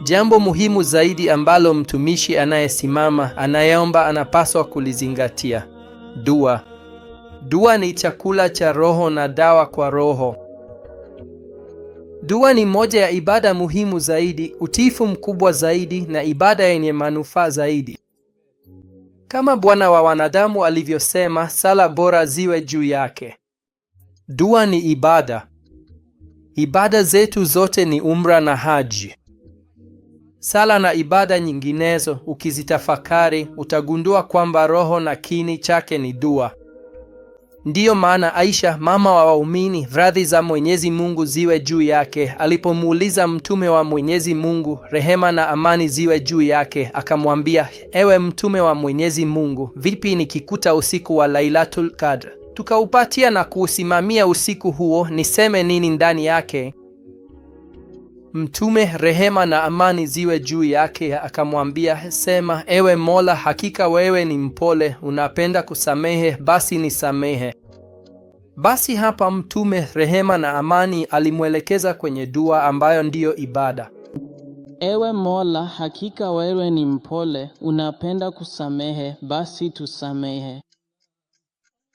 Jambo muhimu zaidi ambalo mtumishi anayesimama, anayeomba anapaswa kulizingatia: dua. Dua ni chakula cha roho na dawa kwa roho. Dua ni moja ya ibada muhimu zaidi, utiifu mkubwa zaidi, na ibada yenye manufaa zaidi. Kama Bwana wa wanadamu alivyosema, sala bora ziwe juu yake. Dua ni ibada. Ibada zetu zote ni umra na haji. Sala na ibada nyinginezo, ukizitafakari, utagundua kwamba roho na kiini chake ni dua. Ndiyo maana Aisha, mama wa waumini, radhi za Mwenyezi Mungu ziwe juu yake, alipomuuliza mtume wa Mwenyezi Mungu, rehema na amani ziwe juu yake, akamwambia, ewe mtume wa Mwenyezi Mungu, vipi nikikuta usiku wa Lailatul Qadr, tukaupatia na kuusimamia usiku huo, niseme nini ndani yake? Mtume, rehema na amani ziwe juu yake, akamwambia, sema, ewe Mola, hakika wewe ni mpole, unapenda kusamehe, basi nisamehe. Basi hapa Mtume, rehema na amani, alimwelekeza kwenye dua ambayo ndiyo ibada. Ewe Mola, hakika wewe ni mpole, unapenda kusamehe, basi tusamehe.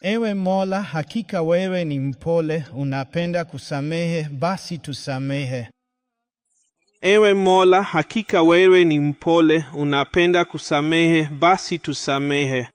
Ewe Mola, hakika wewe ni mpole, unapenda kusamehe, basi tusamehe. Ewe Mola, hakika wewe ni mpole, unapenda kusamehe, basi tusamehe.